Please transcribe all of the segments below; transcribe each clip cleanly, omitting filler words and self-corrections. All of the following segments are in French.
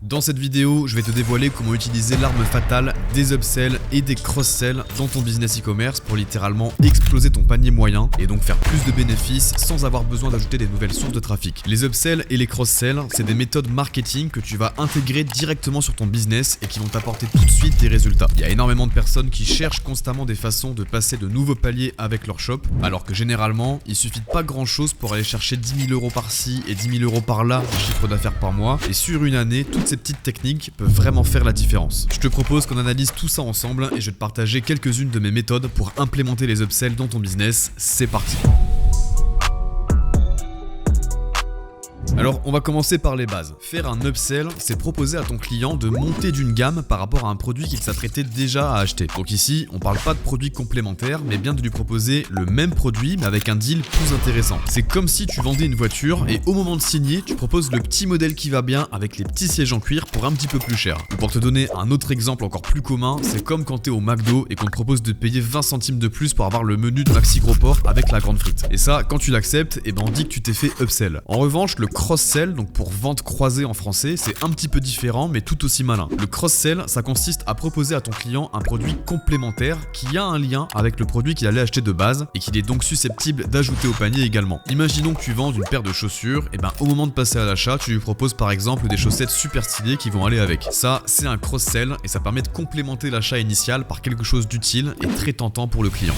Dans cette vidéo, je vais te dévoiler comment utiliser l'arme fatale des upsells et des cross-sells dans ton business e-commerce pour littéralement exploser ton panier moyen et donc faire plus de bénéfices sans avoir besoin d'ajouter des nouvelles sources de trafic. Les upsells et les cross-sells, c'est des méthodes marketing que tu vas intégrer directement sur ton business et qui vont t'apporter tout de suite des résultats. Il y a énormément de personnes qui cherchent constamment des façons de passer de nouveaux paliers avec leur shop, alors que généralement, il suffit de pas grand chose pour aller chercher 10 000 € par-ci et 10 000 € par-là de chiffre d'affaires par mois, et sur une année, toutes ces petites techniques peuvent vraiment faire la différence. Je te propose qu'on analyse tout ça ensemble et je vais te partager quelques-unes de mes méthodes pour implémenter les upsells dans ton business. C'est parti! Alors on va commencer par les bases. Faire un upsell, c'est proposer à ton client de monter d'une gamme par rapport à un produit qu'il s'apprêtait déjà à acheter. Donc ici, on parle pas de produits complémentaires, mais bien de lui proposer le même produit mais avec un deal plus intéressant. C'est comme si tu vendais une voiture et au moment de signer, tu proposes le petit modèle qui va bien avec les petits sièges en cuir pour un petit peu plus cher. Ou pour te donner un autre exemple encore plus commun, c'est comme quand t'es au McDo et qu'on te propose de payer 20 centimes de plus pour avoir le menu de Maxi Gros Porc avec la grande frite. Et ça, quand tu l'acceptes, on dit que tu t'es fait upsell. En revanche, le cross-sell, donc pour vente croisée en français, c'est un petit peu différent mais tout aussi malin. Le cross-sell, ça consiste à proposer à ton client un produit complémentaire qui a un lien avec le produit qu'il allait acheter de base et qu'il est donc susceptible d'ajouter au panier également. Imaginons que tu vends une paire de chaussures, et au moment de passer à l'achat, tu lui proposes par exemple des chaussettes super stylées qui vont aller avec. Ça, c'est un cross-sell et ça permet de complémenter l'achat initial par quelque chose d'utile et très tentant pour le client.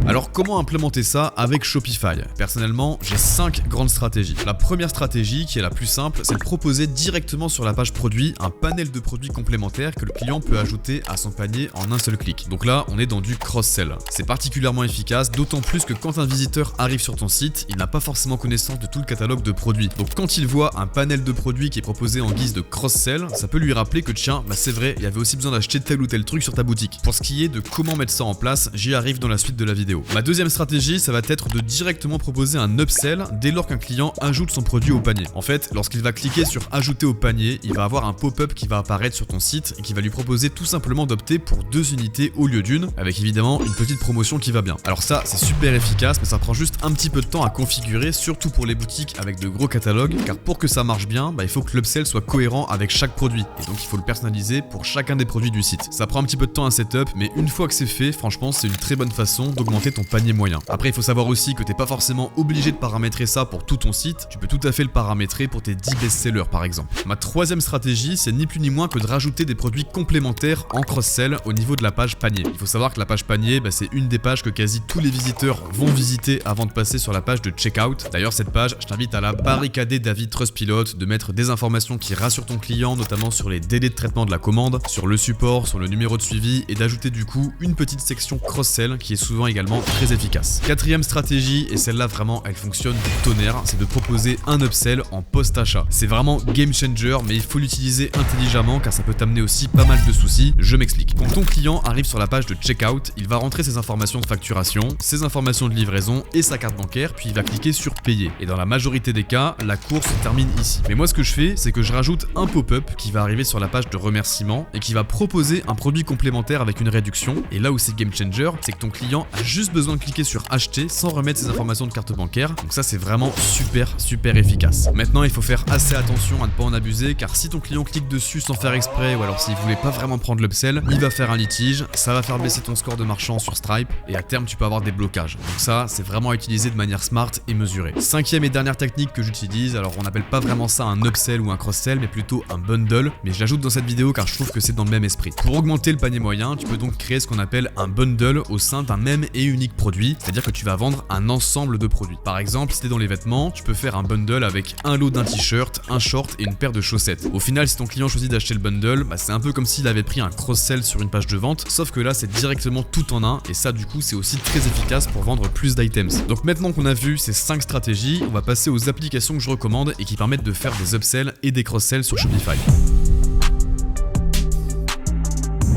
Alors comment implémenter ça avec Shopify? Personnellement, j'ai 5 grandes stratégies. La première stratégie, qui est la plus simple, c'est de proposer directement sur la page produit un panel de produits complémentaires que le client peut ajouter à son panier en un seul clic. Donc là, on est dans du cross-sell. C'est particulièrement efficace, d'autant plus que quand un visiteur arrive sur ton site, il n'a pas forcément connaissance de tout le catalogue de produits. Donc quand il voit un panel de produits qui est proposé en guise de cross-sell, ça peut lui rappeler que tiens, c'est vrai, il y avait aussi besoin d'acheter tel ou tel truc sur ta boutique. Pour ce qui est de comment mettre ça en place, j'y arrive dans la suite de la vidéo. Ma deuxième stratégie, ça va être de directement proposer un upsell dès lors qu'un client ajoute son produit au panier. En fait, lorsqu'il va cliquer sur ajouter au panier, il va avoir un pop-up qui va apparaître sur ton site et qui va lui proposer tout simplement d'opter pour 2 unités au lieu d'une, avec évidemment une petite promotion qui va bien. Alors ça, c'est super efficace, mais ça prend juste un petit peu de temps à configurer, surtout pour les boutiques avec de gros catalogues, car pour que ça marche bien, il faut que l'upsell soit cohérent avec chaque produit, et donc il faut le personnaliser pour chacun des produits du site. Ça prend un petit peu de temps à setup, mais une fois que c'est fait, franchement, c'est une très bonne façon d'augmenter ton panier moyen. Après, il faut savoir aussi que t'es pas forcément obligé de paramétrer ça pour tout ton site, tu peux tout à fait le paramétrer pour tes 10 best-sellers par exemple. Ma troisième stratégie, c'est ni plus ni moins que de rajouter des produits complémentaires en cross-sell au niveau de la page panier. Il faut savoir que la page panier, c'est une des pages que quasi tous les visiteurs vont visiter avant de passer sur la page de checkout. D'ailleurs, cette page, je t'invite à la barricader d'avis Trustpilot, de mettre des informations qui rassurent ton client, notamment sur les délais de traitement de la commande, sur le support, sur le numéro de suivi, et d'ajouter du coup une petite section cross-sell qui est souvent également très efficace. Quatrième stratégie, et celle-là vraiment elle fonctionne du tonnerre, c'est de proposer un upsell en post-achat. C'est vraiment game changer, mais il faut l'utiliser intelligemment car ça peut t'amener aussi pas mal de soucis. Je m'explique. Quand ton client arrive sur la page de checkout, il va rentrer ses informations de facturation, ses informations de livraison et sa carte bancaire, puis il va cliquer sur payer. Et dans la majorité des cas, la course se termine ici. Mais moi ce que je fais, c'est que je rajoute un pop-up qui va arriver sur la page de remerciement et qui va proposer un produit complémentaire avec une réduction. Et là où c'est game changer, c'est que ton client a juste besoin de cliquer sur acheter sans remettre ses informations de carte bancaire. Donc ça c'est vraiment super efficace. Maintenant il faut faire assez attention à ne pas en abuser, car si ton client clique dessus sans faire exprès, ou alors s'il voulait pas vraiment prendre l'upsell, il va faire un litige, ça va faire baisser ton score de marchand sur Stripe et à terme tu peux avoir des blocages. Donc ça c'est vraiment à utiliser de manière smart et mesurée. Cinquième et dernière technique que j'utilise, alors on n'appelle pas vraiment ça un upsell ou un cross-sell mais plutôt un bundle, mais je l'ajoute dans cette vidéo car je trouve que c'est dans le même esprit. Pour augmenter le panier moyen, tu peux donc créer ce qu'on appelle un bundle au sein d'un même et unique produit, c'est-à-dire que tu vas vendre un ensemble de produits. Par exemple, si t'es dans les vêtements, tu peux faire un bundle avec un lot d'un t-shirt, un short et une paire de chaussettes. Au final, si ton client choisit d'acheter le bundle, c'est un peu comme s'il avait pris un cross-sell sur une page de vente, sauf que là c'est directement tout en un, et ça du coup c'est aussi très efficace pour vendre plus d'items. Donc maintenant qu'on a vu ces 5 stratégies, on va passer aux applications que je recommande et qui permettent de faire des upsells et des cross-sells sur Shopify.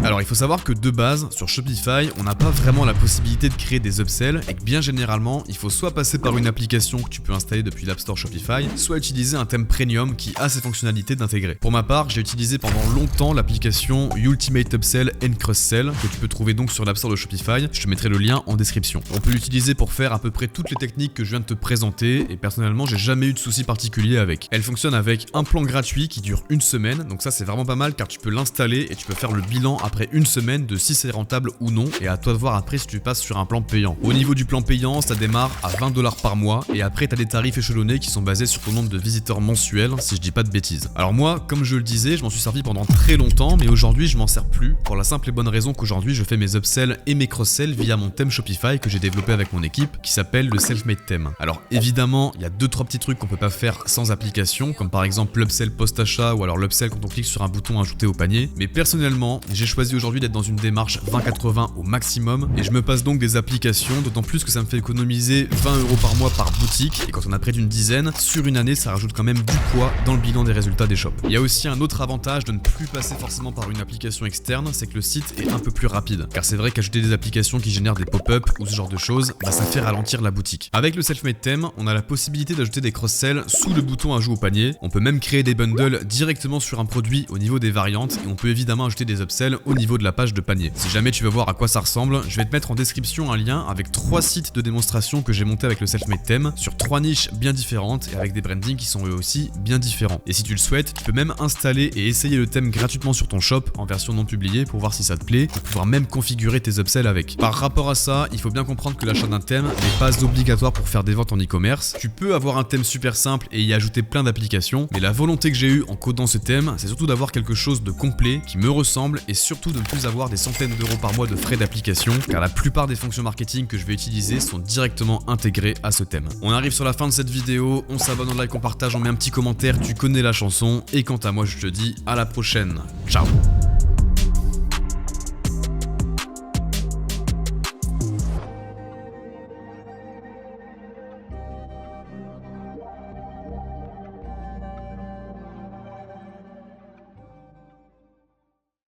Alors il faut savoir que de base, sur Shopify, on n'a pas vraiment la possibilité de créer des upsells et que bien généralement, il faut soit passer par une application que tu peux installer depuis l'App Store Shopify, soit utiliser un thème premium qui a ces fonctionnalités d'intégrer. Pour ma part, j'ai utilisé pendant longtemps l'application Ultimate Upsell and Cross-Sell que tu peux trouver donc sur l'App Store de Shopify. Je te mettrai le lien en description. On peut l'utiliser pour faire à peu près toutes les techniques que je viens de te présenter et personnellement, j'ai jamais eu de soucis particuliers avec. Elle fonctionne avec un plan gratuit qui dure une semaine, donc ça c'est vraiment pas mal car tu peux l'installer et tu peux faire le bilan après une semaine de si c'est rentable ou non et à toi de voir après si tu passes sur un plan payant. Au niveau du plan payant, ça démarre à 20$ par mois et après tu as des tarifs échelonnés qui sont basés sur ton nombre de visiteurs mensuels si je dis pas de bêtises. Alors moi, comme je le disais, je m'en suis servi pendant très longtemps mais aujourd'hui je m'en sers plus pour la simple et bonne raison qu'aujourd'hui je fais mes upsells et mes cross-sells via mon thème Shopify que j'ai développé avec mon équipe qui s'appelle le Self-Made Theme. Alors évidemment, il y a 2-3 petits trucs qu'on peut pas faire sans application comme par exemple l'upsell post-achat ou alors l'upsell quand on clique sur un bouton ajouter au panier. Mais personnellement, j'ai choisi aujourd'hui d'être dans une démarche 20-80 au maximum et je me passe donc des applications, d'autant plus que ça me fait économiser 20€ par mois par boutique et quand on a près d'une dizaine, sur une année ça rajoute quand même du poids dans le bilan des résultats des shops. Il y a aussi un autre avantage de ne plus passer forcément par une application externe, c'est que le site est un peu plus rapide. Car c'est vrai qu'ajouter des applications qui génèrent des pop-up ou ce genre de choses, ça fait ralentir la boutique. Avec le Self-Made Theme, on a la possibilité d'ajouter des cross-sells sous le bouton ajout au panier. On peut même créer des bundles directement sur un produit au niveau des variantes et on peut évidemment ajouter des upsells au niveau de la page de panier. Si jamais tu veux voir à quoi ça ressemble, je vais te mettre en description un lien avec 3 sites de démonstration que j'ai monté avec le Self-Made Theme sur 3 niches bien différentes et avec des brandings qui sont eux aussi bien différents. Et si tu le souhaites, tu peux même installer et essayer le thème gratuitement sur ton shop en version non publiée pour voir si ça te plaît et pouvoir même configurer tes upsells avec. Par rapport à ça, il faut bien comprendre que l'achat d'un thème n'est pas obligatoire pour faire des ventes en e-commerce. Tu peux avoir un thème super simple et y ajouter plein d'applications, mais la volonté que j'ai eue en codant ce thème, c'est surtout d'avoir quelque chose de complet qui me ressemble et surtout de ne plus avoir des centaines d'euros par mois de frais d'application car la plupart des fonctions marketing que je vais utiliser sont directement intégrées à ce thème. On arrive sur la fin de cette vidéo, on s'abonne, on like, on partage, on met un petit commentaire, tu connais la chanson et quant à moi je te dis à la prochaine. Ciao.